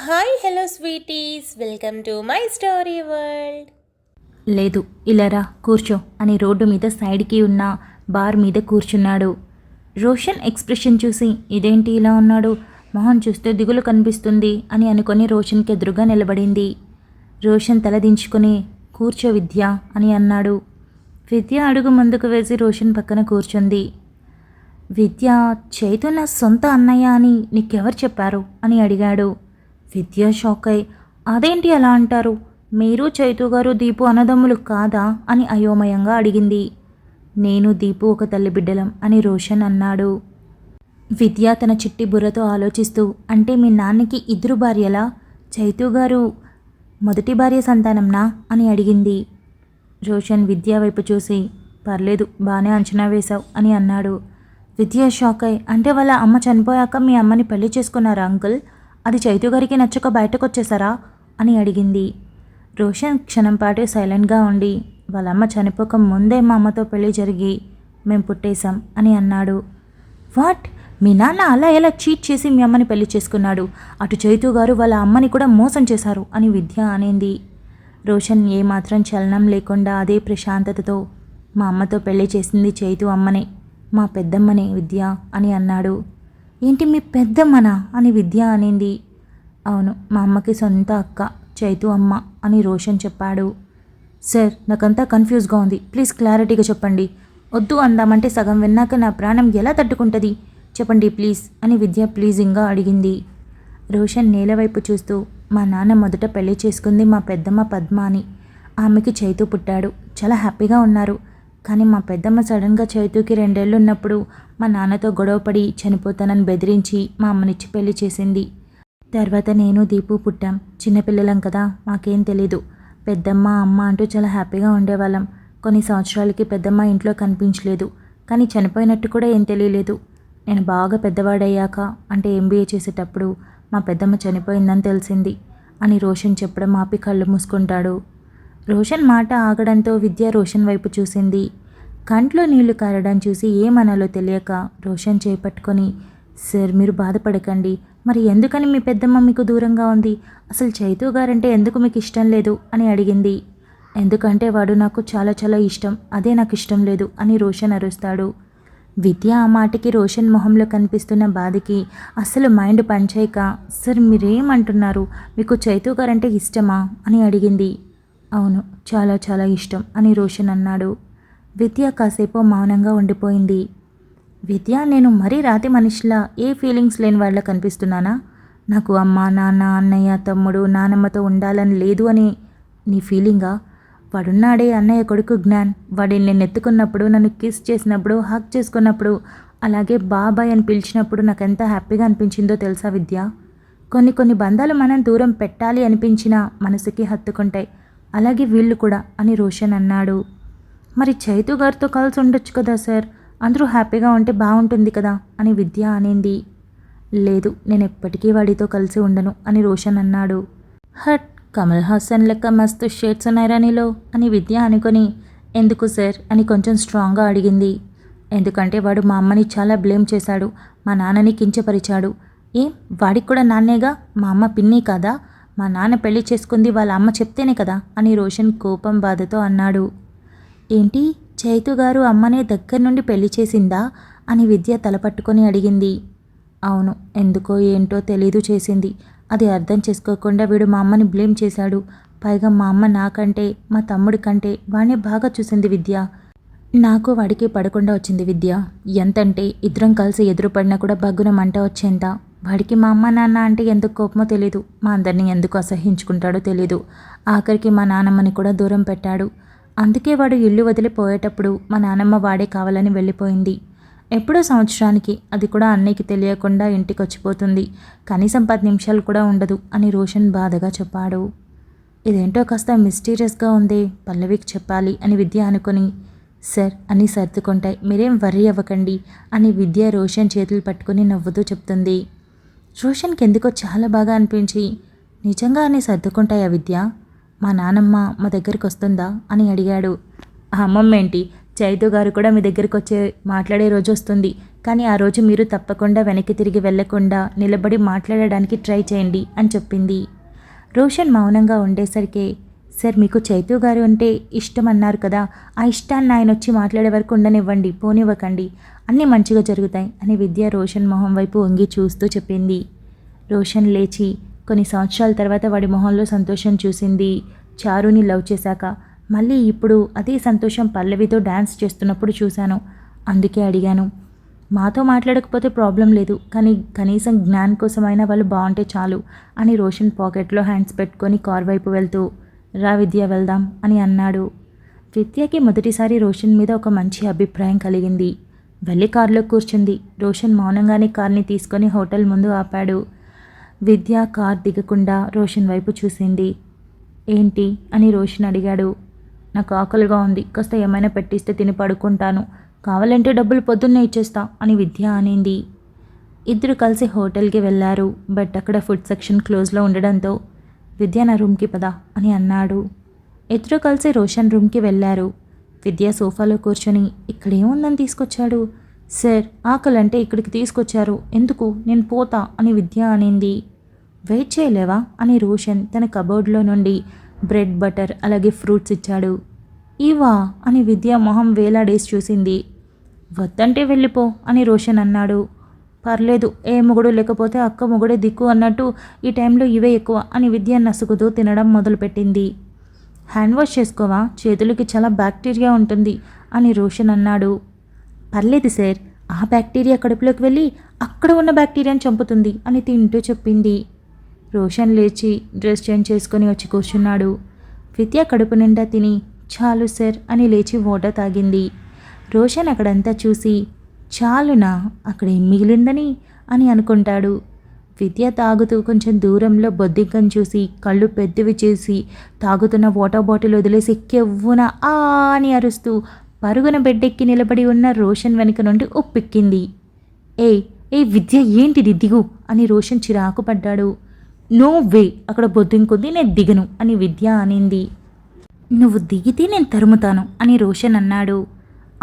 Hi hello sweeties, welcome to my story world. లేదు, ఇలా రా కూర్చో అని రోడ్డు మీద సైడ్కి ఉన్న బార్ మీద కూర్చున్నాడు. రోషన్ ఎక్స్ప్రెషన్ చూసి ఇదేంటి ఇలా ఉన్నాడు, మొహం చూస్తే దిగులు కనిపిస్తుంది అని అనుకొని రోషన్కి ఎదురుగా నిలబడింది. రోషన్ తలదించుకొని కూర్చో విద్య అని అన్నాడు. విద్య అడుగు ముందుకు వేసి రోషన్ పక్కన కూర్చుంది. విద్య, చైతు నా సొంత అన్నయ్య అని నీకెవరు చెప్పారు అని అడిగాడు. విద్య షాక్ అయి, అదేంటి అలా అంటారు, మీరు చైతు గారు దీపు అన్నదమ్ములు కాదా అని అయోమయంగా అడిగింది. నేను దీపు ఒక తల్లి బిడ్డలం అని రోషన్ అన్నాడు. విద్య తన చిట్టి బుర్రతో ఆలోచిస్తూ, అంటే మీ నాన్నకి ఇద్దరు భార్యలా, చైతు గారు మొదటి భార్య సంతానంనా అని అడిగింది. రోషన్ విద్య వైపు చూసి, పర్లేదు బాగానే అంచనా వేశావు అని అన్నాడు. విద్య షాక్ అయి, అంటే వాళ్ళ అమ్మ చనిపోయాక మీ అమ్మని పెళ్లి చేసుకున్నారా అంకుల్, అది చైతు గారికి నచ్చక బయటకు వచ్చేసారా అని అడిగింది. రోషన్ క్షణం పాటు సైలెంట్గా ఉండి, వాళ్ళమ్మ చనిపోక ముందే మా అమ్మతో పెళ్లి జరిగి మేము పుట్టేశాం అని అన్నాడు. వాట్, మీ నాన్న అలా ఎలా చీట్ చేసి మీ అమ్మని పెళ్లి చేసుకున్నాడు, అటు చైతు గారు వాళ్ళ అమ్మని కూడా మోసం చేశారు అని విద్య అనింది. రోషన్ ఏమాత్రం చలనం లేకుండా అదే ప్రశాంతతతో, మా అమ్మతో పెళ్లి చేసింది చైతు అమ్మనే, మా పెద్దమ్మనే విద్య అని అన్నాడు. ఏంటి మీ పెద్దమ్మనా అని విద్య అనింది. అవును, మా అమ్మకి సొంత అక్క చైతు అమ్మ అని రోషన్ చెప్పాడు. సార్, నాకంతా కన్ఫ్యూజ్గా ఉంది, ప్లీజ్ క్లారిటీగా చెప్పండి. వద్దు అందామంటే సగం విన్నాక నా ప్రాణం ఎలా తట్టుకుంటుంది, చెప్పండి ప్లీజ్ అని విద్య ప్లీజింగ్గా అడిగింది. రోషన్ నేలవైపు చూస్తూ, మా నాన్న మొదట పెళ్లి చేసుకుంది మా పెద్దమ్మ పద్మ అని, ఆమెకి చైతు పుట్టాడు, చాలా హ్యాపీగా ఉన్నారు. కానీ మా పెద్దమ్మ సడన్గా చైతుకి 2 ఏళ్ళు ఉన్నప్పుడు మా నాన్నతో గొడవపడి చనిపోతానని బెదిరించి మా అమ్మనిచ్చి పెళ్లి చేసింది. తర్వాత నేను దీపు పుట్టాం, చిన్నపిల్లలం కదా, మాకేం తెలీదు. పెద్దమ్మ అమ్మ అంటూ చాలా హ్యాపీగా ఉండేవాళ్ళం. కొన్ని సంవత్సరాలకి పెద్దమ్మ ఇంట్లో కనిపించలేదు, కానీ చనిపోయినట్టు కూడా ఏం తెలియలేదు. నేను బాగా పెద్దవాడయ్యాక, అంటే MBA చేసేటప్పుడు మా పెద్దమ్మ చనిపోయిందని తెలిసింది అని రోషన్ చెప్పడం ఆపి కళ్ళు మూసుకుంటాడు. రోషన్ మాట ఆగడంతో విద్య రోషన్ వైపు చూసింది. కంట్లో నీళ్లు కారడం చూసి ఏమనాలో తెలియక రోషన్ చేపట్టుకొని, సార్ మీరు బాధపడకండి, మరి ఎందుకని మీ పెద్దమ్మ మీకు దూరంగా ఉంది, అసలు చైతు గారంటే ఎందుకు మీకు ఇష్టం లేదు అని అడిగింది. ఎందుకంటే వాడు నాకు చాలా చాలా ఇష్టం, అదే నాకు ఇష్టం లేదు అని రోషన్ అరుస్తాడు. విద్య ఆ మాటకి రోషన్ మొహంలో కనిపిస్తున్న బాధకి అస్సలు మైండ్ పనిచేయక, సార్ మీరేమంటున్నారు, మీకు చైతు గారంటే ఇష్టమా అని అడిగింది. అవును, చాలా చాలా ఇష్టం అని రోషన్ అన్నాడు. విద్య కాసేపు మౌనంగా ఉండిపోయింది. విద్య, నేను మరీ రాతి మనిషిలా ఏ ఫీలింగ్స్ లేని వాళ్ళ కనిపిస్తున్నానా, నాకు అమ్మ నాన్న అన్నయ్య తమ్ముడు నానమ్మతో ఉండాలని లేదు అని నీ ఫీలింగా, వాడున్నాడే అన్నయ్య కొడుకు జ్ఞాన్, వాడిని నేను ఎత్తుకున్నప్పుడు, నన్ను కిస్ చేసినప్పుడు, హక్ చేసుకున్నప్పుడు, అలాగే బాబాయ్ అని పిలిచినప్పుడు నాకు ఎంత హ్యాపీగా అనిపించిందో తెలుసా విద్య. కొన్ని బంధాలు మనం దూరం పెట్టాలి అనిపించినా మనసుకి హత్తుకుంటాయి, అలాగే వీళ్ళు కూడా అని రోషన్ అన్నాడు. మరి చైతు గారితో కలిసి ఉండొచ్చు కదా సార్, అందరూ హ్యాపీగా ఉంటే బాగుంటుంది కదా అని విద్య అనింది. లేదు, నేను ఎప్పటికీ వాడితో కలిసి ఉండను అని రోషన్ అన్నాడు. హట్, కమల్ హాసన్ లెక్క మస్తు షేడ్స్ ఉన్నాయిరా నీలో అని విద్య అనుకొని, ఎందుకు సార్ అని కొంచెం స్ట్రాంగ్గా అడిగింది. ఎందుకంటే వాడు మా అమ్మని చాలా బ్లేమ్ చేశాడు, మా నాన్నని కించపరిచాడు. ఏం, వాడికి కూడా నాన్నేగా, మా అమ్మ పిన్ని కాదా, మా నాన్న పెళ్లి చేసుకుంది వాళ్ళ అమ్మ చెప్తేనే కదా అని రోషన్ కోపం బాధతో అన్నాడు. ఏంటి, చైతు గారు అమ్మనే దగ్గర నుండి పెళ్లి చేసిందా అని విద్య తలపట్టుకొని అడిగింది. అవును, ఎందుకో ఏంటో తెలీదు చేసింది, అది అర్థం చేసుకోకుండా వీడు మా అమ్మని బ్లేమ్ చేశాడు. పైగా మా అమ్మ నాకంటే మా తమ్ముడి కంటే వాడిని బాగా చూసింది విద్య, నాకు వాడికి పడకుండా వచ్చింది విద్య. ఎంతంటే ఇద్దరం కలిసి ఎదురుపడినా కూడా బగ్గున మంట వచ్చేంత. వాడికి మా అమ్మ నాన్న అంటే ఎందుకు కోపమో తెలీదు, మా అందరినీ ఎందుకు అసహించుకుంటాడో తెలీదు. ఆఖరికి మా నాన్నమ్మని కూడా దూరం పెట్టాడు. అందుకే వాడు ఇల్లు వదిలిపోయేటప్పుడు మా నాన్నమ్మ వాడే కావాలని వెళ్ళిపోయింది. ఎప్పుడో సంవత్సరానికి, అది కూడా అన్నయ్యకి తెలియకుండా ఇంటికి వచ్చిపోతుంది, కనీసం 10 నిమిషాలు కూడా ఉండదు అని రోషన్ బాధగా చెప్పాడు. ఇదేంటో కాస్త మిస్టీరియస్గా ఉంది, పల్లవికి చెప్పాలి అని విద్య అనుకుని, సార్ అన్నీ సర్దుకుంటాయి, మీరేం వర్రీ అవ్వకండి అని విద్య రోషన్ చేతులు పట్టుకుని నవ్వుతూ చెప్తుంది. రోషన్కి ఎందుకో చాలా బాగా అనిపించి, నిజంగా అన్నీ సర్దుకుంటాయా విద్య, మా నానమ్మ మా దగ్గరికి వస్తుందా అని అడిగాడు. ఆ అమ్మమ్మ ఏంటి, చైతు గారు కూడా మీ దగ్గరికి వచ్చే మాట్లాడే రోజు వస్తుంది, కానీ ఆ రోజు మీరు తప్పకుండా వెనక్కి తిరిగి వెళ్లకుండా నిలబడి మాట్లాడడానికి ట్రై చేయండి అని చెప్పింది. రోషన్ మౌనంగా ఉండేసరికి, సార్ మీకు చైతు గారు అంటే ఇష్టం అన్నారు కదా, ఆ ఇష్టాన్ని ఆయన వచ్చి మాట్లాడే వరకు ఉండనివ్వండి, పోనివ్వకండి, అన్నీ మంచిగా జరుగుతాయి అని విద్య రోషన్ మొహం వైపు వంగి చూస్తూ చెప్పింది. రోషన్ లేచి కొన్ని సంవత్సరాల తర్వాత వాడి మొహంలో సంతోషం చూసింది. చారుని లవ్ చేశాక మళ్ళీ ఇప్పుడు అదే సంతోషం పల్లవితో డ్యాన్స్ చేస్తున్నప్పుడు చూశాను. అందుకే అడిగాను. మాతో మాట్లాడకపోతే ప్రాబ్లం లేదు, కానీ కనీసం జ్ఞాన్ కోసమైనా వాళ్ళు బాగుంటే చాలు అని రోషన్ పాకెట్లో హ్యాండ్స్ పెట్టుకొని కార్ వైపు వెళ్తూ, రా విద్య వెళ్దాం అని అన్నాడు. విద్యకి మొదటిసారి రోషన్ మీద ఒక మంచి అభిప్రాయం కలిగింది. వెళ్ళి కారులో కూర్చుంది. రోషన్ మౌనంగానే కార్ని తీసుకొని హోటల్ ముందు ఆపాడు. విద్య కార్ దిగకుండా రోషన్ వైపు చూసింది. ఏంటి అని రోషన్ అడిగాడు. నాకు ఆకలిగా ఉంది, కాస్త ఏమైనా పెట్టిస్తే తిని పడుకుంటాను, కావాలంటే డబ్బులు పొద్దున్నే ఇచ్చేస్తా అని విద్య అనింది. ఇద్దరు కలిసి హోటల్కి వెళ్ళారు. బట్ అక్కడ ఫుడ్ సెక్షన్ క్లోజ్లో ఉండడంతో విద్య నా రూమ్కి పదా అని అన్నాడు. ఇద్దరు కలిసి రోషన్ రూమ్కి వెళ్ళారు. విద్య సోఫాలో కూర్చొని ఇక్కడేముందని తీసుకొచ్చాడు, సార్ ఆకలంటే ఇక్కడికి తీసుకొచ్చారు, ఎందుకు, నేను పోతా అని విద్య అనింది. వెయిట్ చేయలేవా అని రోషన్ తన కబోర్డ్లో నుండి బ్రెడ్, బటర్ అలాగే ఫ్రూట్స్ ఇచ్చాడు. ఇవా అని విద్య మొహం వేలాడేసి చూసింది. వద్దంటే వెళ్ళిపో అని రోషన్ అన్నాడు. పర్లేదు, ఏ మొగుడు లేకపోతే అక్క మొగుడే దిక్కు అన్నట్టు ఈ టైంలో ఇవే ఎక్కువ అని విద్య నసుకుతూ తినడం మొదలుపెట్టింది. హ్యాండ్ వాష్ చేసుకోవా, చేతులకి చాలా బ్యాక్టీరియా ఉంటుంది అని రోషన్ అన్నాడు. పర్లేదు సార్, ఆ బ్యాక్టీరియా కడుపులోకి వెళ్ళి అక్కడ ఉన్న బ్యాక్టీరియాని చంపుతుంది అని తింటూ చెప్పింది. రోషన్ లేచి డ్రెస్ చేంజ్ చేసుకొని వచ్చి కూర్చున్నాడు. విద్య కడుపు నిండా తిని చాలు సార్ అని లేచి వాటర్ తాగింది. రోషన్ అక్కడంతా చూసి చాలునా, అక్కడ ఏం మిగిలిందని అని అనుకుంటాడు. విద్య తాగుతూ కొంచెం దూరంలో బొద్దింకను చూసి కళ్ళు పెద్దవి చేసి తాగుతున్న వాటర్ బాటిల్ వదిలేసి కెవ్వున ఆ అని అరుస్తూ పరుగున బెడ్డెక్కి నిలబడి ఉన్న రోషన్ వెనుక నుండి ఉప్పెక్కింది. ఏ ఏ విద్య ఏంటిది, దిగు అని రోషన్ చిరాకు పడ్డాడు. నో వే, అక్కడ బొద్దింకుంది, నేను దిగను అని విద్య అనింది. నువ్వు దిగితే నేను తరుముతాను అని రోషన్ అన్నాడు.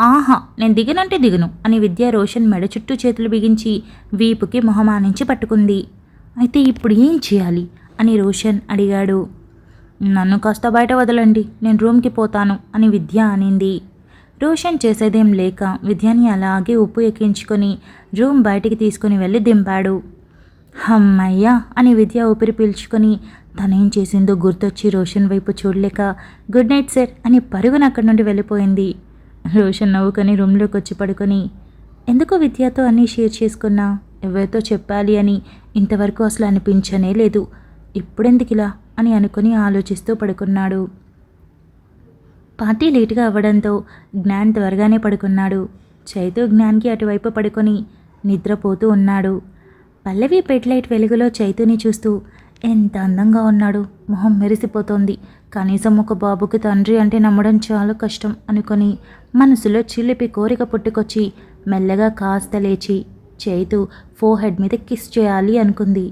ఆహా, నేను దిగనంటే దిగను అని విద్య రోషన్ మెడ చుట్టూ చేతులు బిగించి వీపుకి మొహమానించి పట్టుకుంది. అయితే ఇప్పుడు ఏం చేయాలి అని రోషన్ అడిగాడు. నన్ను కాస్త బయట వదలండి, నేను రూమ్కి పోతాను అని విద్య అనింది. రోషన్ చేసేదేం లేక విద్యని అలాగే ఉప్పు ఎక్కించుకొని రూమ్ బయటికి తీసుకుని వెళ్ళి దింపాడు. హమ్మయ్యా అని విద్య ఊపిరి పీల్చుకొని తనేం చేసిందో గుర్తొచ్చి రోషన్ వైపు చూడలేక గుడ్ నైట్ సార్ అని పరుగున అక్కడి నుండి వెళ్ళిపోయింది. రోషన్ నవ్వుకొని రూమ్లోకి వచ్చి పడుకొని, ఎందుకో విద్యతో అన్నీ షేర్ చేసుకున్నా, ఎవరితో చెప్పాలి అని ఇంతవరకు అసలు అనిపించనే లేదు, ఇప్పుడెందుకు ఇలా అని అనుకుని ఆలోచిస్తూ పడుకున్నాడు. పార్టీ లేటుగా అవ్వడంతో జ్ఞాన్ త్వరగానే పడుకున్నాడు. చైతు జ్ఞాన్కి అటువైపు పడుకొని నిద్రపోతూ ఉన్నాడు. పల్లవి బెడ్ లైట్ వెలుగులో చైతుని చూస్తూ ఎంత అందంగా ఉన్నాడు, మొహం మెరిసిపోతోంది, కనీసం ఒక బాబుకి తండ్రి అంటే నమ్మడం చాలా కష్టం అనుకొని మనసులో చిలిపి కోరిక పుట్టుకొచ్చి మెల్లగా కాస్త లేచి చైతు ఫోహెడ్ మీద కిస్ చేయాలి అనుకుంది.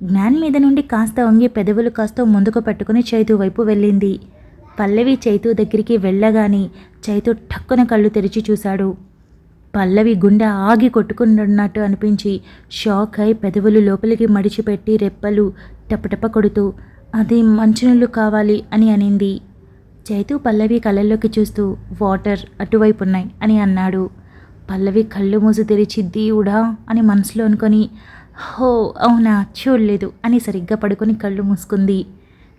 జ్ఞాన్ మీద నుండి కాస్త వంగి పెదవులు కాస్త ముందుకు పెట్టుకుని చైతు వైపు వెళ్ళింది. పల్లవి చైతు దగ్గరికి వెళ్ళగానే చైతు ఠక్కున కళ్ళు తెరిచి చూశాడు. పల్లవి గుండె ఆగి కొట్టుకున్నట్టు అనిపించి షాక్ అయి పెదవులు లోపలికి మడిచిపెట్టి రెప్పలు టపటప కొడుతూ అది మంచినీళ్ళు కావాలి అని అనింది. చైతు పల్లవి కళ్ళల్లోకి చూస్తూ వాటర్ అటువైపు ఉన్నాయి అని అన్నాడు. పల్లవి కళ్ళు మూసి తెరిచి దేవుడా అని మనసులో అనుకొని హో అవునా చూడలేదు అని సరిగ్గా పడుకొని కళ్ళు మూసుకుంది.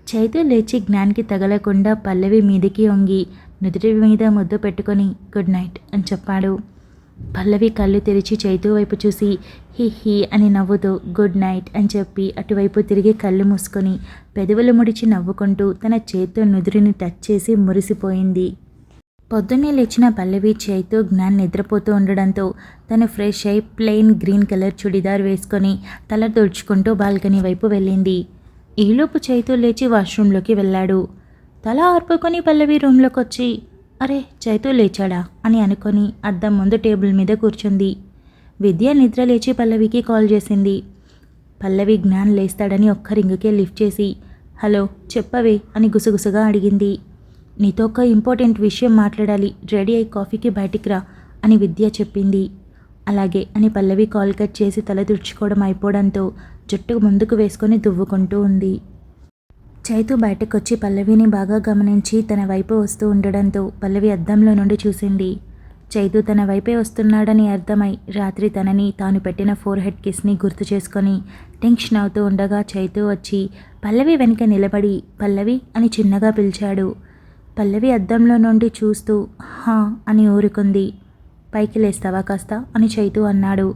చైతు లేచి జ్ఞాన్కి తగలకుండా పల్లవి మీదికి వంగి నుదుటి మీద ముద్దు పెట్టుకొని గుడ్ నైట్ అని చెప్పాడు. పల్లవి కళ్ళు తెరిచి చైతు వైపు చూసి హీ హీ అని నవ్వుతూ గుడ్ నైట్ అని చెప్పి అటువైపు తిరిగి కళ్ళు మూసుకొని పెదవులు ముడిచి నవ్వుకుంటూ తన చేత్తో నుదురిని టచ్ చేసి మురిసిపోయింది. పొద్దున్నే లేచిన పల్లవి చైతు జ్ఞాన్ నిద్రపోతూ ఉండడంతో తను ఫ్రెష్ అయి ప్లెయిన్ గ్రీన్ కలర్ చుడిదార్ వేసుకొని తల తుడుచుకుంటూ బాల్కనీ వైపు వెళ్ళింది. ఈలోపు చైతు లేచి వాష్రూమ్లోకి వెళ్ళాడు. తల ఆర్పుకొని పల్లవి రూమ్లోకి వచ్చి అరే చైతు లేచాడా అని అనుకొని అద్దం ముందు టేబుల్ మీద కూర్చుంది. విద్య నిద్ర లేచి పల్లవికి కాల్ చేసింది. పల్లవి జ్ఞాన్ లేస్తాడని ఒక్క రింగుకే లిఫ్ట్ చేసి హలో చెప్పవే అని గుసగుసగా అడిగింది. నీతో ఒక ఇంపార్టెంట్ విషయం మాట్లాడాలి, రెడీ అయి కాఫీకి బయటికి రా అని విద్య చెప్పింది. అలాగే అని పల్లవి కాల్ కట్ చేసి తల తుడుచుకోవడం అయిపోవడంతో జుట్టు ముందుకు వేసుకొని దువ్వుకుంటూ ఉంది. చైతు బయటకొచ్చి పల్లవిని బాగా గమనించి తన వైపు వస్తూ ఉండడంతో పల్లవి అద్దంలో నుండి చూసింది. చైతు తన వైపే వస్తున్నాడని అర్థమై రాత్రి తనని తాను పెట్టిన 4 కిస్ని గుర్తు చేసుకొని టెన్షన్ అవుతూ ఉండగా చైతు వచ్చి పల్లవి వెనుక నిలబడి పల్లవి అని చిన్నగా పిలిచాడు. పల్లవి అద్దంలో నుండి చూస్తూ హా అని ఊరుకుంది. పైకి లేస్తావా కాస్త అని చైతు అన్నాడు.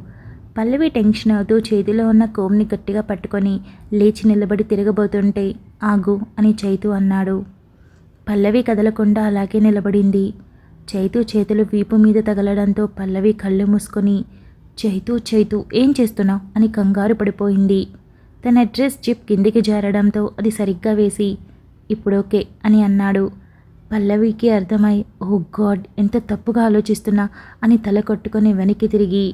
పల్లవి టెన్షన్ అవుతూ చేతిలో ఉన్న కోమ్ని గట్టిగా పట్టుకొని లేచి నిలబడి తిరగబోతుంటే ఆగు అని చైతు అన్నాడు. పల్లవి కదలకుండా అలాగే నిలబడింది. చైతు చేతులు వీపు మీద తగలడంతో పల్లవి కళ్ళు మూసుకొని చైతు చైతు ఏం చేస్తున్నావు అని కంగారు పడిపోయింది. తన డ్రెస్ జిప్ కిందికి జారడంతో అది సరిగ్గా వేసి ఇప్పుడు ఓకే అని అన్నాడు. పల్లవికి అర్థమై ఓ గాడ్ ఎంత తప్పుగా ఆలోచిస్తున్నా అని తల కొట్టుకొని వెనక్కి తిరిగి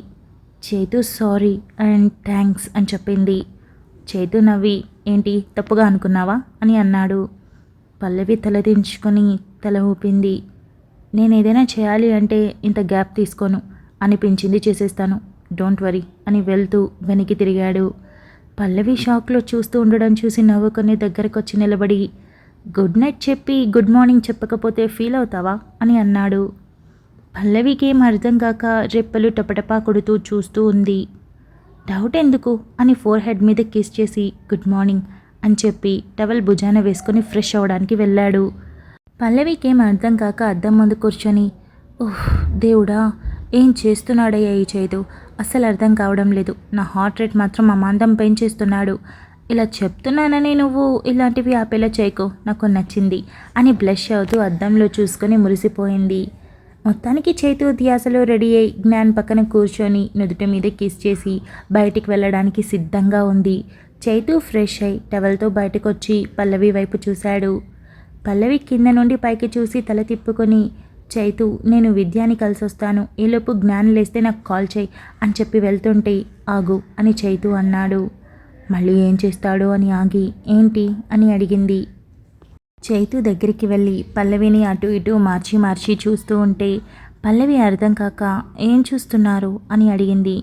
చైతు సారీ అండ్ థ్యాంక్స్ అని చెప్పింది. చైతు నవ్వి ఏంటి తప్పుగా అనుకున్నావా అని అన్నాడు. పల్లవి తల దించుకొని తల ఊపింది. నేను ఏదైనా చేయాలి అంటే ఇంత గ్యాప్ తీసుకోను, అనిపించింది చేసేస్తాను, డోంట్ వరీ అని వెళ్తూ వెనక్కి తిరిగాడు. పల్లవి షాక్లో చూస్తూ ఉండడం చూసి నవ్వుకొని దగ్గరకు వచ్చి నిలబడి గుడ్ నైట్ చెప్పి గుడ్ మార్నింగ్ చెప్పకపోతే ఫీల్ అవుతావా అని అన్నాడు. పల్లవికి ఏం అర్థం కాక రెప్పలు టపటపా కొడుతూ చూస్తూ ఉంది. డౌట్ ఎందుకు అని 4 మీద కిస్ చేసి గుడ్ మార్నింగ్ అని చెప్పి టవల్ భుజాన వేసుకొని ఫ్రెష్ అవ్వడానికి వెళ్ళాడు. పల్లవికి ఏం అర్థం కాక అద్దం ముందు కూర్చొని ఓహ్ దేవుడా ఏం చేస్తున్నాడయ్యా ఈ చైతు, అస్సలు అర్థం కావడం లేదు, నా హార్ట్ రేట్ మాత్రం అమాంతం పెంచేస్తున్నాడు, ఇలా చెప్తున్నానని నువ్వు ఇలాంటివి ఆపేలా చేయకు, నాకు నచ్చింది అని బ్లష్ అవుతూ అద్దంలో చూసుకొని మురిసిపోయింది. మొత్తానికి చైతు ధ్యాసలో రెడీ అయి జ్ఞాన్ పక్కన కూర్చొని నుదుటి మీద కిస్ చేసి బయటికి వెళ్ళడానికి సిద్ధంగా ఉంది. చైతు ఫ్రెష్ అయి టవల్తో బయటకు వచ్చి పల్లవి వైపు చూశాడు. పల్లవి కింద నుండి పైకి చూసి తల తిప్పుకొని చైతు నేను విద్యాని కలిసొస్తాను, ఈలోపు జ్ఞాన్ లేస్తే నాకు కాల్ చేయి అని చెప్పి వెళ్తుంటే ఆగు అని చైతు అన్నాడు. మళ్ళీ ఏం చేస్తాడో అని ఆగి ఏంటి అని అడిగింది. చైతు దగ్గరికి వెళ్ళి పల్లవిని అటు ఇటు మార్చి మార్చి చూస్తూ ఉంటే పల్లవి అర్థం కాక ఏం చూస్తున్నారు అని అడిగింది.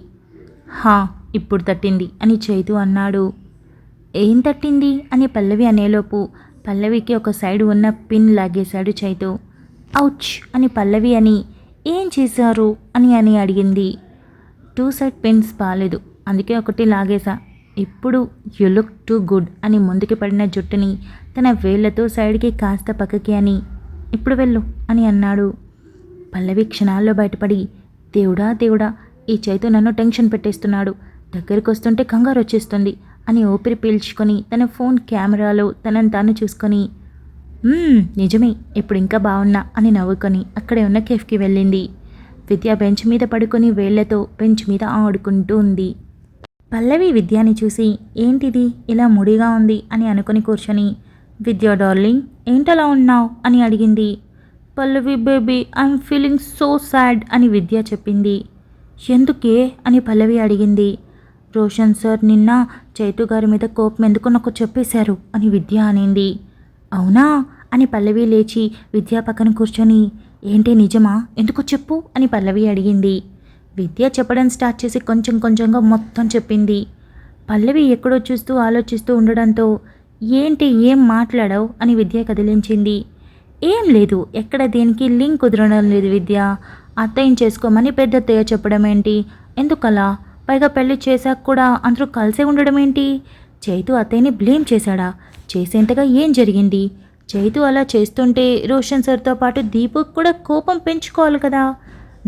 హా ఇప్పుడు తట్టింది అని చైతు అన్నాడు. ఏం తట్టింది అని పల్లవి అనేలోపు పల్లవికి ఒక సైడ్ ఉన్న పిన్ లాగేశాడు చైతు. ఔచ్ అని పల్లవి అని ఏం చేశారు అని అడిగింది. 2 సైడ్ పిన్స్ బాలేదు, అందుకే ఒకటి లాగేశా, ఇప్పుడు యు లుక్ టూ గుడ్ అని ముందుకి పడిన జుట్టుని తన వేళ్లతో సైడ్కి కాస్త పక్కకి అని ఇప్పుడు వెళ్ళు అని అన్నాడు. పల్లవి క్షణాల్లో బయటపడి దేవుడా దేవుడా ఈ చైతు నన్ను టెన్షన్ పెట్టేస్తున్నాడు, దగ్గరికి వస్తుంటే కంగారు వచ్చేస్తుంది అని ఊపిరి పీల్చుకొని తన ఫోన్ కెమెరాలో తనని తాను చూసుకొని నిజమే ఇప్పుడు ఇంకా బాగున్నా అని నవ్వుకొని అక్కడే ఉన్న కేఫ్కి వెళ్ళింది. విద్య బెంచ్ మీద పడుకొని వేళ్లతో బెంచ్ మీద ఆడుకుంటూ ఉంది. పల్లవి విద్యాని చూసి ఏంటిది ఇలా ముడిగా ఉంది అని అనుకుని కూర్చొని విద్యా డార్లింగ్ ఏంటలా ఉన్నావు అని అడిగింది. Pallavi baby I'm feeling so sad అని విద్య చెప్పింది. ఎందుకే అని పల్లవి అడిగింది. రోషన్ సార్ నిన్న చైతు గారి మీద కోపం ఎందుకు నాకు చెప్పేశారు అని విద్య అనింది. అవునా అని పల్లవి లేచి విద్య పక్కన కూర్చొని ఏంటి నిజమా ఎందుకు చెప్పు అని పల్లవి అడిగింది. విద్య చెప్పడం స్టార్ట్ చేసి కొంచెం కొంచెంగా మొత్తం చెప్పింది. పల్లవి ఎక్కడో చూస్తూ ఆలోచిస్తూ ఉండడంతో ఏంటి ఏం మాట్లాడావు అని విద్య కదిలించింది. ఏం లేదు, ఎక్కడ దేనికి లింక్ కుదరడం లేదు విద్య, అత్తయ్యని చేసుకోమని పెద్దత్తయ్య చెప్పడం ఏంటి, ఎందుకలా, పైగా పెళ్లి చేశాక కూడా అందరూ కలిసే ఉండడం ఏంటి, చైతు అత్తయ్యని బ్లేమ్ చేశాడా, చేసేంతగా ఏం జరిగింది, చైతు అలా చేస్తుంటే రోషన్ సార్తో పాటు దీపుకు కూడా కోపం పెంచుకోవాలి కదా,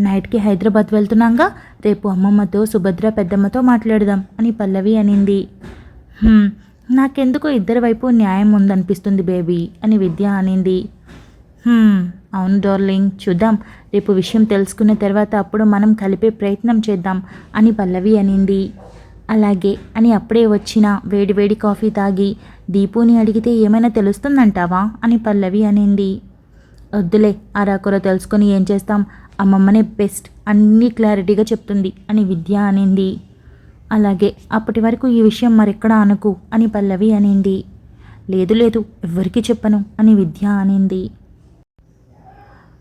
నైట్కి హైదరాబాద్ వెళ్తున్నాగా, రేపు అమ్మమ్మతో సుభద్ర పెద్దమ్మతో మాట్లాడదాం అని పల్లవి అనింది. నాకెందుకో ఇద్దరి వైపు న్యాయం ఉందనిపిస్తుంది బేబీ అని విద్య అనింది. అవును డార్లింగ్, చూద్దాం, రేపు విషయం తెలుసుకున్న తర్వాత అప్పుడు మనం కలిపే ప్రయత్నం చేద్దాం అని పల్లవి అనింది. అలాగే అని అప్పుడే వచ్చిన వేడివేడి కాఫీ తాగి దీపుని అడిగితే ఏమైనా తెలుస్తుందంటావా అని పల్లవి అనింది. వద్దులే, అరాకొర తెలుసుకొని ఏం చేస్తాం, అమ్మమ్మనే బెస్ట్, అన్నీ క్లారిటీగా చెప్తుంది అని విద్య అనింది. అలాగే, అప్పటి వరకు ఈ విషయం మరెక్కడా అనుకు అని పల్లవి అనింది. లేదు లేదు, ఎవ్వరికీ చెప్పను అని విద్య అనింది.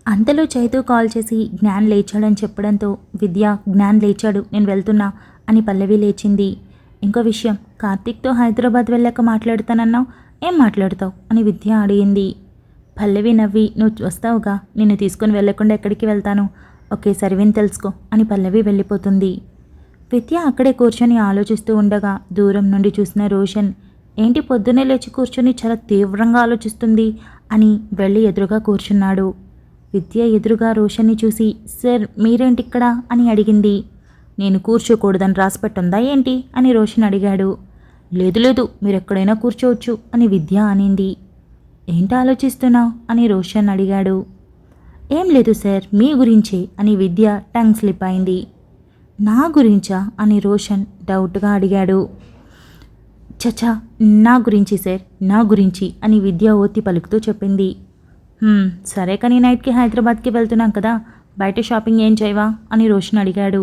అంతలో చైతు కాల్ చేసి జ్ఞాన్ లేచాడని చెప్పడంతో విద్య జ్ఞాన్ లేచాడు నేను వెళ్తున్నా అని పల్లవి లేచింది. ఇంకో విషయం, కార్తీక్తో హైదరాబాద్ వెళ్ళాక మాట్లాడుతానన్నావు, ఏం మాట్లాడతావు అని విద్య అడిగింది. పల్లవి నవ్వి నువ్వు వస్తావుగా, నిన్ను తీసుకుని వెళ్లకుండా ఎక్కడికి వెళ్తాను, ఒకేసారి విని తెలుసుకో అని పల్లవి వెళ్ళిపోతుంది. విద్య అక్కడే కూర్చొని ఆలోచిస్తూ ఉండగా దూరం నుండి చూసిన రోషన్ ఏంటి పొద్దున్నే లేచి కూర్చొని చాలా తీవ్రంగా ఆలోచిస్తుంది అని వెళ్ళి ఎదురుగా కూర్చున్నాడు. విద్య ఎదురుగా రోషన్ని చూసి సార్ మీరేంటి ఇక్కడ అని అడిగింది. నేను కూర్చోకూడదని రాసిపెట్టుందా ఏంటి అని రోషన్ అడిగాడు. లేదు లేదు మీరు ఎక్కడైనా కూర్చోవచ్చు అని విద్య అనింది. ఏంటి ఆలోచిస్తున్నావు అని రోషన్ అడిగాడు. ఏం లేదు సార్ మీ గురించే అని విద్య టంగ్ స్లిప్ అయింది. నా గురించా అని రోషన్ డౌట్గా అడిగాడు. చచా నా గురించి సార్ నా గురించి అని విద్య ఓతి పలుకుతూ చెప్పింది. సరే కానీ నైట్కి హైదరాబాద్కి వెళ్తున్నాం కదా, బయట షాపింగ్ ఏం చేయవా అని రోషన్ అడిగాడు.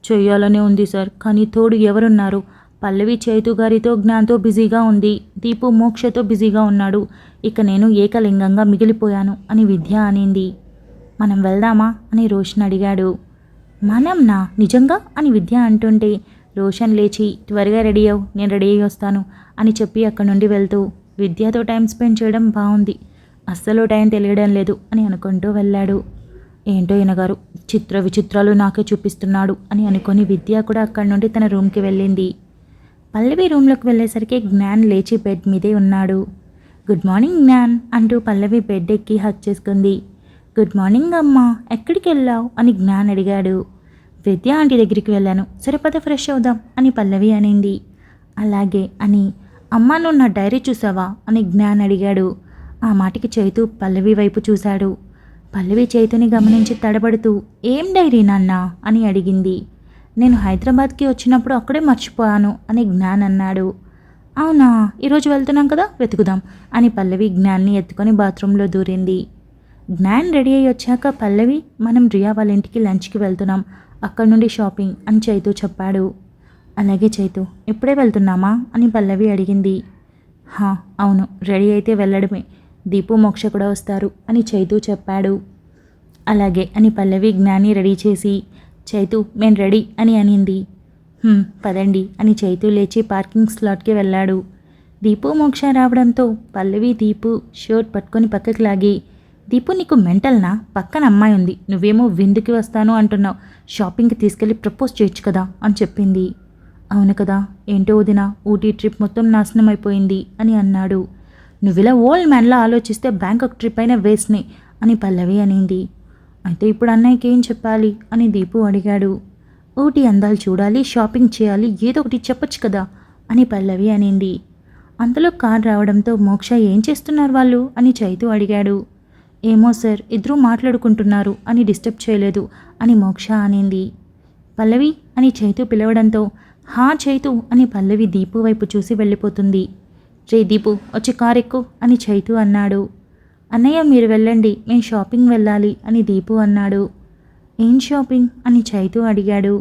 చెయ్యాలనే ఉంది సార్, కానీ తోడు ఎవరున్నారు, పల్లవి చైతు గారితో జ్ఞాన్తో బిజీగా ఉంది, దీపు మోక్షతో బిజీగా ఉన్నాడు, ఇక నేను ఏకలింగంగా మిగిలిపోయాను అని విద్య అనింది. మనం వెళ్దామా అని రోషన్ అడిగాడు. మనంనా నిజంగా అని విద్య అంటుంటే రోషన్ లేచి త్వరగా రెడీ అవ్వు నేను రెడీ అయ్యి వస్తాను అని చెప్పి అక్కడి నుండి వెళ్తూ విద్యతో టైం స్పెండ్ చేయడం బాగుంది, అస్సలు టైం తెలియడం లేదు అని అనుకుంటూ వెళ్ళాడు. ఏంటో ఈయనగారు చిత్ర విచిత్రాలు నాకే చూపిస్తున్నాడు అని అనుకొని విద్య కూడా అక్కడి నుండి తన రూమ్కి వెళ్ళింది. పల్లవి రూమ్లోకి వెళ్ళేసరికి జ్ఞాన్ లేచి బెడ్ మీదే ఉన్నాడు. గుడ్ మార్నింగ్ జ్ఞాన్ అంటూ పల్లవి బెడ్ ఎక్కి హక్ చేసుకుంది. గుడ్ మార్నింగ్ అమ్మా, ఎక్కడికి వెళ్ళావు అని జ్ఞాన్ అడిగాడు. విద్య ఆంటీ దగ్గరికి వెళ్ళాను, సరిపద ఫ్రెష్ అవుదాం అని పల్లవి అనింది. అలాగే అని అమ్మా నువ్వు నా డైరీ చూసావా అని జ్ఞాన్ అడిగాడు. ఆ మాటకి చైతు పల్లవి వైపు చూశాడు. పల్లవి చైతుని గమనించి తడబడుతూ ఏం డైరీ నాన్నా అని అడిగింది. నేను హైదరాబాద్కి వచ్చినప్పుడు అక్కడే మర్చిపోయాను అని జ్ఞాన్ అన్నాడు. అవునా, ఈరోజు వెళ్తున్నాం కదా వెతుకుదాం అని పల్లవి జ్ఞాన్ని ఎత్తుకొని బాత్రూంలో దూరింది. జ్ఞాన్ రెడీ అయ్యి వచ్చాక పల్లవి మనం రియా వాళ్ళ ఇంటికి లంచ్కి వెళ్తున్నాం, అక్కడి నుండి షాపింగ్ అని చైతు చెప్పాడు. అలాగే చైతు ఇప్పుడే వెళ్తున్నామా అని పల్లవి అడిగింది. అవును రెడీ అయితే వెళ్ళడమే, దీపు మోక్ష కూడా వస్తారు అని చైతు చెప్పాడు. అలాగే అని పల్లవి జ్ఞాని రెడీ చేసి చైతు మేము రెడీ అని అనింది. పదండి అని చైతు లేచి పార్కింగ్ స్లాట్కి వెళ్ళాడు. దీపు మోక్ష రావడంతో పల్లవి దీపు షర్ట్ పట్టుకొని పక్కకి లాగి దీపు నీకు మెంటల్నా, పక్కన అమ్మాయి ఉంది, నువ్వేమో విందుకి వస్తాను అంటున్నావు, షాపింగ్కి తీసుకెళ్ళి ప్రపోజ్ చేయొచ్చు కదా అని చెప్పింది. అవును కదా, ఏంటో వదినా ఊటీ ట్రిప్ మొత్తం నాశనం అయిపోయింది అని అన్నాడు. నువ్విలా ఓల్డ్ మ్యాన్లా ఆలోచిస్తే బ్యాంకాక్ ట్రిప్ అయినా వేస్ట్నే అని పల్లవి అనింది. అయితే ఇప్పుడు అన్నయ్యకి ఏం చెప్పాలి అని దీపు అడిగాడు. ఊటీ అందాలు చూడాలి, షాపింగ్ చేయాలి, ఏదో ఒకటి చెప్పొచ్చు కదా అని పల్లవి అనింది. అంతలో కార్ రావడంతో మోక్ష ఏం చేస్తున్నారు వాళ్ళు అని చైతు అడిగాడు. ఏమో సార్ ఇద్దరూ మాట్లాడుకుంటున్నారు అని డిస్టర్బ్ చేయలేదు అని మోక్ష అనింది. పల్లవి అని చైతు పిలవడంతో చైతు అని పల్లవి దీపు వైపు చూసి వెళ్ళిపోతుంది. రే దీపు వచ్చి కార్ ఎక్కు అని చైతు అన్నాడు. అన్నయ్య మీరు వెళ్ళండి, మేము షాపింగ్ వెళ్ళాలి అని దీపు అన్నాడు. ఏం షాపింగ్ అని చైతు అడిగాడు.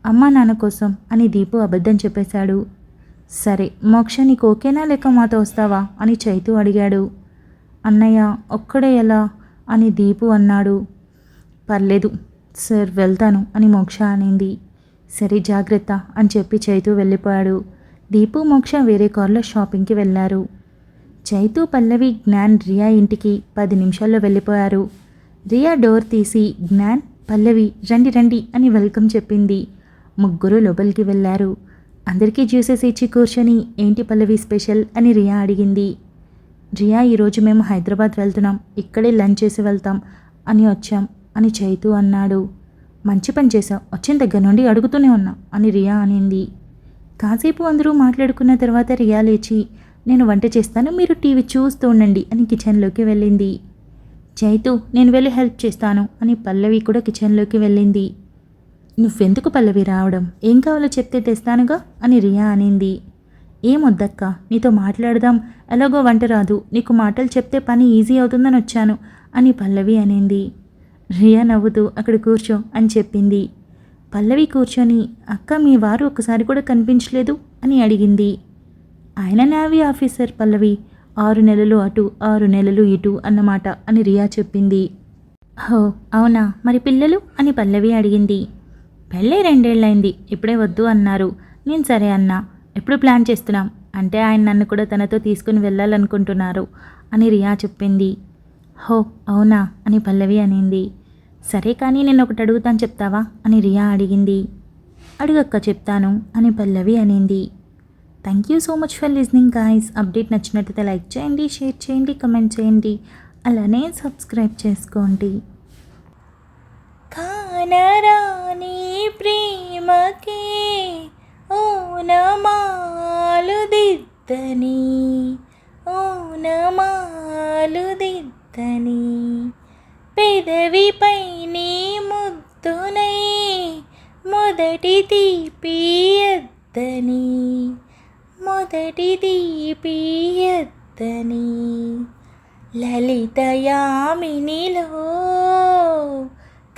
అమ్మా నాన్న కోసం అని దీపు అబద్ధం చెప్పేశాడు. సరే మోక్ష నీకు ఓకేనా లేక మాతో వస్తావా అని చైతు అడిగాడు. అన్నయ్య ఒక్కడే ఎలా అని దీపు అన్నాడు. పర్లేదు సార్ వెళ్తాను అని మోక్ష అనింది. సరే జాగ్రత్త అని చెప్పి చైతు వెళ్ళిపోయాడు. దీపు మోక్ష వేరే కార్లో షాపింగ్కి వెళ్ళారు. చైతు పల్లవి జ్ఞాన్ రియా ఇంటికి 10 నిమిషాల్లో వెళ్ళిపోయారు. రియా డోర్ తీసి జ్ఞాన్ పల్లవి రండి రండి అని వెల్కమ్ చెప్పింది. ముగ్గురు లోపలికి వెళ్ళారు. అందరికీ జ్యూసెస్ ఇచ్చి కూర్చొని ఏంటి పల్లవి స్పెషల్ అని రియా అడిగింది. రియా ఈరోజు మేము హైదరాబాద్ వెళ్తున్నాం, ఇక్కడే లంచ్ చేసి వెళ్తాం అని వచ్చాం అని చైతు అన్నాడు. మంచి పని చేసావు, వచ్చిన దగ్గర నుండి అడుగుతూనే ఉన్నా అని రియా అనింది. కాసేపు అందరూ మాట్లాడుకున్న తర్వాత రియా లేచి నేను వంట చేస్తాను, మీరు టీవీ చూస్తూ ఉండండి అని కిచెన్లోకి వెళ్ళింది. చైతు నేను వెళ్ళి హెల్ప్ చేస్తాను అని పల్లవి కూడా కిచెన్లోకి వెళ్ళింది. నువ్వెందుకు పల్లవి రావడం, ఏం కావాలో చెప్తే తెస్తానుగా అని రియా అనింది. ఏమొద్దక్క, నీతో మాట్లాడదాం, ఎలాగో వంట రాదు, నీకు మాటలు చెప్తే పని ఈజీ అవుతుందని వచ్చాను అని పల్లవి అనింది. రియా నవ్వుతూ అక్కడ కూర్చో అని చెప్పింది. పల్లవి కూర్చొని అక్క మీ వారు ఒకసారి కూడా కనిపించలేదు అని అడిగింది. ఆయన నేవీ ఆఫీసర్ పల్లవి, 6 నెలలు అటు 6 నెలలు ఇటు అన్నమాట అని రియా చెప్పింది. హో అవునా, మరి పిల్లలు అని పల్లవి అడిగింది. పెళ్ళై 2 ఏళ్ళైంది, ఇప్పుడే వద్దు అన్నారు. నేను సరే అన్నా. ఎప్పుడు ప్లాన్ చేస్తున్నాం అంటే ఆయన నన్ను కూడా తనతో తీసుకుని వెళ్ళాలనుకుంటున్నారు అని రియా చెప్పింది. హో అవునా అని పల్లవి అనింది. సరే కానీ నేను ఒకటి అడుగుతాను, చెప్తావా అని రియా అడిగింది. అడుగక్క, చెప్తాను అని పల్లవి అనింది. Thank you so much for listening guys. Update నచ్చినట్టయితే లైక్ చేయండి, షేర్ చేయండి, కమెంట్ చేయండి, అలానే సబ్స్క్రైబ్ చేసుకోండి. కానరాని ప్రేమకే ఓనమాలు దిద్దని, ఓనమాలు దిద్దని, పెదవిపై నీ ముద్దునై మొదటి తీపి ఎద్దని, మొదటి తీపి ఎద్దని, లలితయామినిలో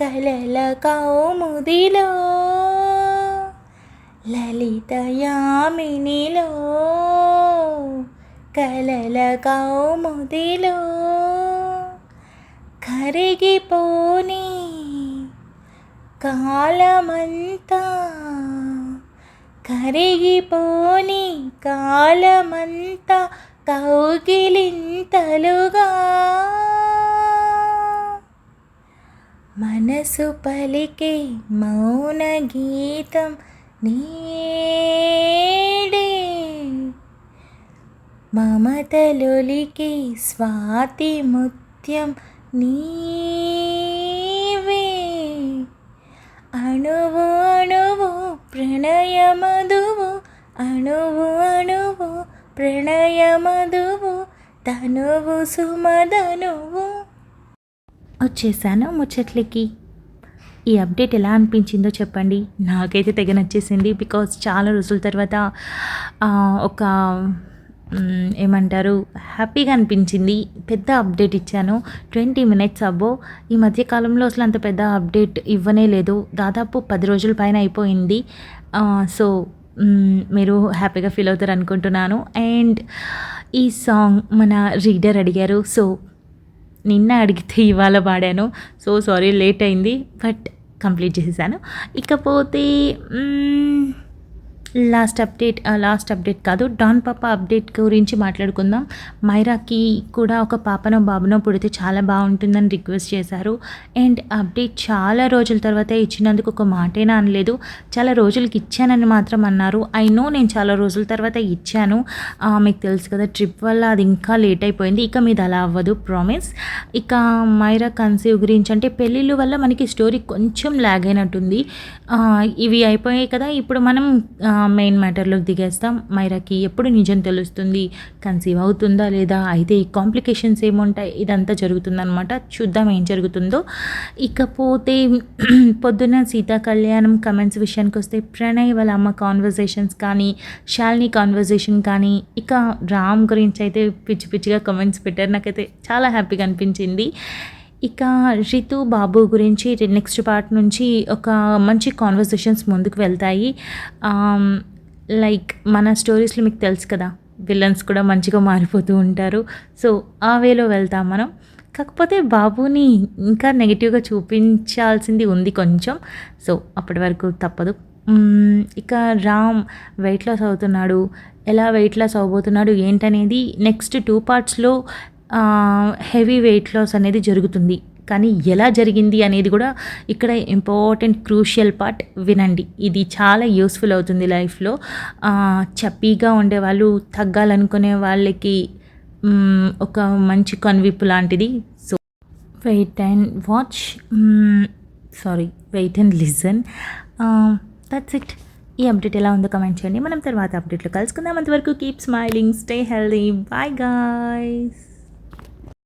కలల కౌముదిలో, లలితయామినిలో కలల కౌముదిలో, కరిగిపోని కాలమంతా, కరిగిపోని కాలమంతా కౌగిలింతలుగా, మనసు పలికే మౌన గీతం నీడే, మమతలొలికే స్వాతి ముత్యం నీవే, అణువు అణువు ప్రణయ మధువు, అణువు అణువు ప్రణయ మధువు, తనువు సుమధనువు. వచ్చేసాను ముచ్చట్లకి. ఈ అప్డేట్ ఎలా అనిపించిందో చెప్పండి. నాకైతే తెగ నచ్చేసింది. బికాజ్ చాలా రోజుల తర్వాత ఒక ఏమంటారు, హ్యాపీగా అనిపించింది. పెద్ద అప్డేట్ ఇచ్చాను, 20 మినిట్స్ అబ్బో. ఈ మధ్యకాలంలో అసలు అంత పెద్ద అప్డేట్ ఇవ్వనే లేదు. దాదాపు 10 రోజుల పైన అయిపోయింది. సో మీరు హ్యాపీగా ఫీల్ అవుతారు అనుకుంటున్నాను. అండ్ ఈ సాంగ్ మన రీడర్ అడిగారు. సో నిన్న అడిగితే ఇవాళ పాడాను. సో సారీ, లేట్ అయింది, బట్ కంప్లీట్ చేసేసాను. ఇకపోతే లాస్ట్ అప్డేట్ కాదు, డాన్ పాప అప్డేట్ గురించి మాట్లాడుకుందాం. మైరాకి కూడా ఒక పాపనో బాబునో పుడితే చాలా బాగుంటుందని రిక్వెస్ట్ చేశారు. అండ్ అప్డేట్ చాలా రోజుల తర్వాత ఇచ్చినందుకు ఒక మాటైనా అనలేదు. చాలా రోజులకి ఇచ్చానని మాత్రం అన్నారు. ఐ నో నేను చాలా రోజుల తర్వాత ఇచ్చాను, మీకు తెలుసు కదా, ట్రిప్ వల్ల అది ఇంకా లేట్ అయిపోయింది. ఇక మీద అలా అవ్వదు, ప్రామిస్. ఇక మైరా కన్సీవ్ గురించి అంటే పెళ్ళిళ్ళు వల్ల మనకి స్టోరీ కొంచెం ల్యాగ్ అయినట్టుంది. ఇవి అయిపోయాయి కదా, ఇప్పుడు మనం మెయిన్ మ్యాటర్లోకి దిగేస్తాం. మైరాకి ఎప్పుడు నిజం తెలుస్తుంది, కన్సీవ్ అవుతుందా లేదా, అయితే ఈ కాంప్లికేషన్స్ ఏముంటాయి, ఇదంతా జరుగుతుందన్నమాట. చూద్దాం ఏం జరుగుతుందో. ఇకపోతే పొద్దున్న సీతా కళ్యాణం కమెంట్స్ విషయానికి వస్తే, ప్రణయ్ వాళ్ళ అమ్మ కాన్వర్జేషన్స్ కానీ, శాలిని కాన్వర్జేషన్ కానీ, ఇక రామ్ గురించి అయితే పిచ్చి పిచ్చిగా కమెంట్స్ పెట్టారు. నాకైతే చాలా హ్యాపీగా అనిపించింది. ఇక రితు బాబు గురించి నెక్స్ట్ పార్ట్ నుంచి ఒక మంచి కాన్వర్సేషన్స్ ముందుకు వెళ్తాయి. లైక్ మన స్టోరీస్లో మీకు తెలుసు కదా, విలన్స్ కూడా మంచిగా మారిపోతూ ఉంటారు. సో ఆ వేలో వెళ్తాం మనం. కాకపోతే బాబుని ఇంకా నెగిటివ్గా చూపించాల్సింది ఉంది కొంచెం. సో అప్పటి వరకు తప్పదు. ఇక రామ్ వెయిట్ లాస్ అవుతున్నాడు, ఎలా వెయిట్ లాస్ అవబోతున్నాడు ఏంటనేది నెక్స్ట్ 2 పార్ట్స్లో హెవీ వెయిట్ లాస్ అనేది జరుగుతుంది. కానీ ఎలా జరిగింది అనేది కూడా ఇక్కడ ఇంపార్టెంట్ క్రూషియల్ పార్ట్ వినండి. ఇది చాలా యూస్ఫుల్ అవుతుంది లైఫ్లో. చప్పీగా ఉండేవాళ్ళు, తగ్గాలనుకునే వాళ్ళకి ఒక మంచి కనువిప్పు లాంటిది. So wait and listen. That's it. ఈ అప్డేట్ ఎలా ఉందో కమెంట్ చేయండి. మనం తర్వాత అప్డేట్లో కలుసుకుందాం. అంతవరకు keep smiling, stay healthy, bye guys.